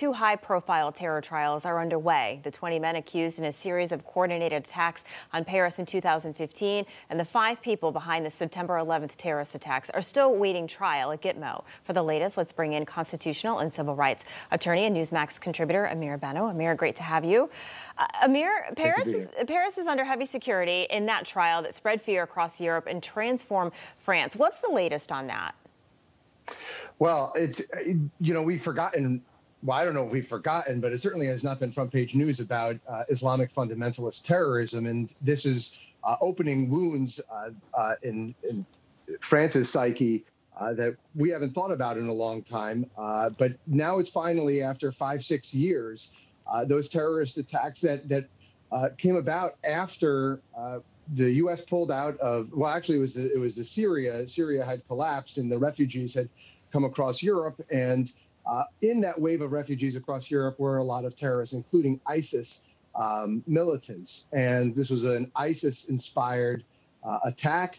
two high-profile terror trials are underway. The 20 men accused in a series of coordinated attacks on Paris in 2015 and the 5 people behind the September 11th terrorist attacks are still awaiting trial at Gitmo. For the latest, let's bring in constitutional and civil rights attorney and Newsmax contributor Ameer Benno. Ameer, great to have you. Ameer, Paris is under heavy security in that trial that spread fear across Europe and transformed France. What's the latest on that? Well, we've forgotten. Well, I don't know if we've forgotten, but it certainly has not been front page news about Islamic fundamentalist terrorism. And this is opening wounds in France's psyche that we haven't thought about in a long time. But now it's finally, after 5-6 years, those terrorist attacks that came about after the U.S. pulled out of, well, actually, it was the Syria. Syria had collapsed and the refugees had come across Europe. And in that wave of refugees across Europe were a lot of terrorists, including ISIS militants. And this was an ISIS-inspired attack.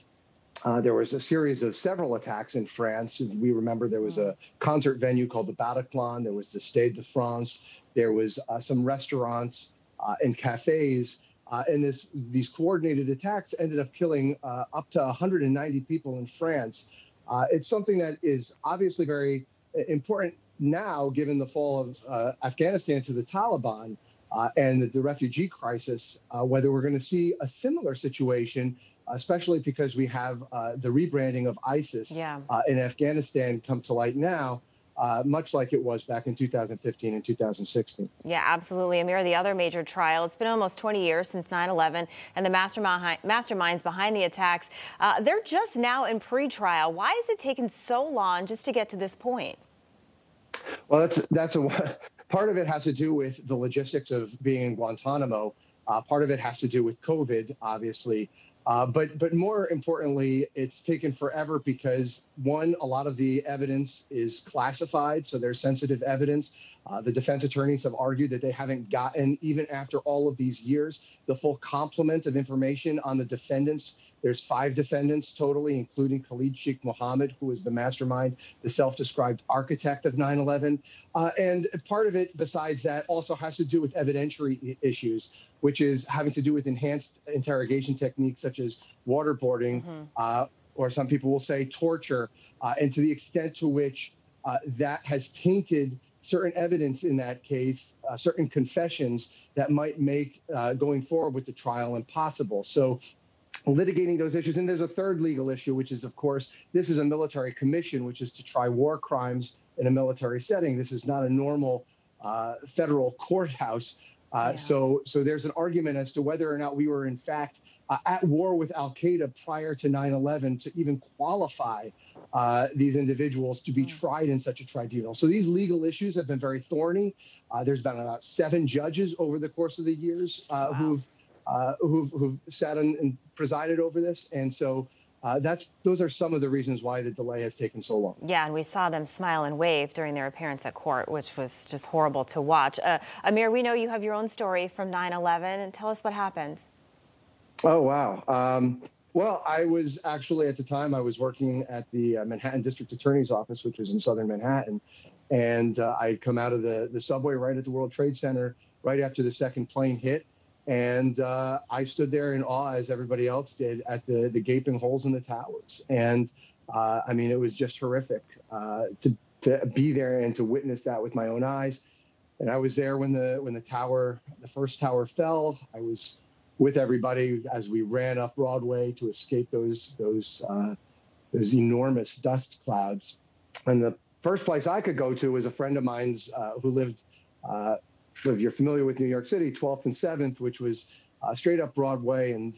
There was a series of several attacks in France. We remember there was a concert venue called the Bataclan. There was the Stade de France. There was some restaurants and cafes. And these coordinated attacks ended up killing up to 190 people in France. It's something that is obviously very important now, given the fall of Afghanistan to the Taliban and the refugee crisis, whether we're going to see a similar situation, especially because we have the rebranding of ISIS in Afghanistan come to light now. Much like it was back in 2015 and 2016. Yeah, absolutely. Ameer, the other major trial, it's been almost 20 years since 9/11 and the masterminds behind the attacks. They're just now in pre-trial. Why has it taken so long just to get to this point? Well, that's part of it has to do with the logistics of being in Guantanamo. Part of it has to do with COVID, obviously. But more importantly, it's taken forever because, one, a lot of the evidence is classified, so there's sensitive evidence. The defense attorneys have argued that they haven't gotten, even after all of these years, the full complement of information on the defendants. There's 5 defendants totally, including Khalid Sheikh Mohammed, who was the mastermind, the self-described architect of 9/11. And part of it, besides that, also has to do with evidentiary issues, which is having to do with enhanced interrogation techniques such as waterboarding, or some people will say torture, and to the extent to which that has tainted certain evidence in that case, certain confessions that might make going forward with the trial impossible. So litigating those issues. And there's a third legal issue, which is, of course, this is a military commission, which is to try war crimes in a military setting. This is not a normal federal courthouse. So there's an argument as to whether or not we were, in fact, at war with al-Qaeda prior to 9/11 to even qualify these individuals to be tried in such a tribunal. So these legal issues have been very thorny. There's been about 7 judges over the course of the years who've sat and presided over this. And so those are some of the reasons why the delay has taken so long. Yeah, and we saw them smile and wave during their appearance at court, which was just horrible to watch. Ameer, we know you have your own story from 9/11. And tell us what happened. Oh, wow. Well, I was actually, at the time, I was working at the Manhattan District Attorney's Office, which was in southern Manhattan. And I'd come out of the subway right at the World Trade Center right after the second plane hit. And I stood there in awe, as everybody else did, at the gaping holes in the towers. And I mean, it was just horrific to be there and to witness that with my own eyes. And I was there when the first tower fell. I was with everybody as we ran up Broadway to escape those enormous dust clouds. And the first place I could go to was a friend of mine's who lived. If you're familiar with New York City, 12th and 7th, which was straight up Broadway. And,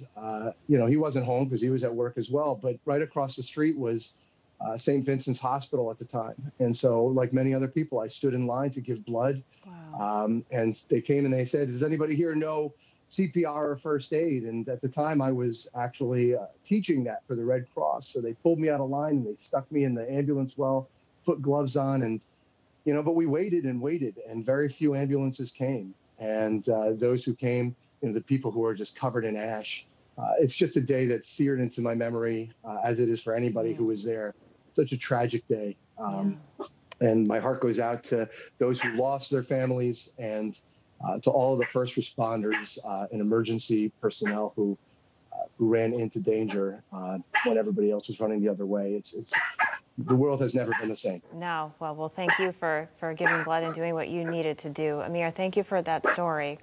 he wasn't home because he was at work as well. But right across the street was St. Vincent's Hospital at the time. And so, like many other people, I stood in line to give blood. Wow. And they came and they said, does anybody here know CPR or first aid? And at the time, I was actually teaching that for the Red Cross. So they pulled me out of line and they stuck me in the ambulance well, put gloves on, and but we waited and waited, and very few ambulances came. And those who came, the people who were just covered in ash. It's just a day that's seared into my memory, as it is for anybody who was there. Such a tragic day. And my heart goes out to those who lost their families and to all of the first responders and emergency personnel who ran into danger when everybody else was running the other way. The world has never been the same. No. Well, thank you for giving blood and doing what you needed to do. Amir, thank you for that story.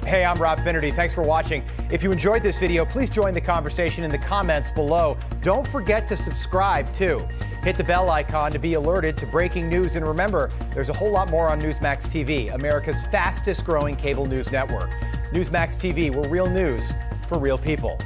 Hey, I'm Rob Finnerty. Thanks for watching. If you enjoyed this video, please join the conversation in the comments below. Don't forget to subscribe, too. Hit the bell icon to be alerted to breaking news. And remember, there's a whole lot more on Newsmax TV, America's fastest growing cable news network. Newsmax TV, we're real news for real people.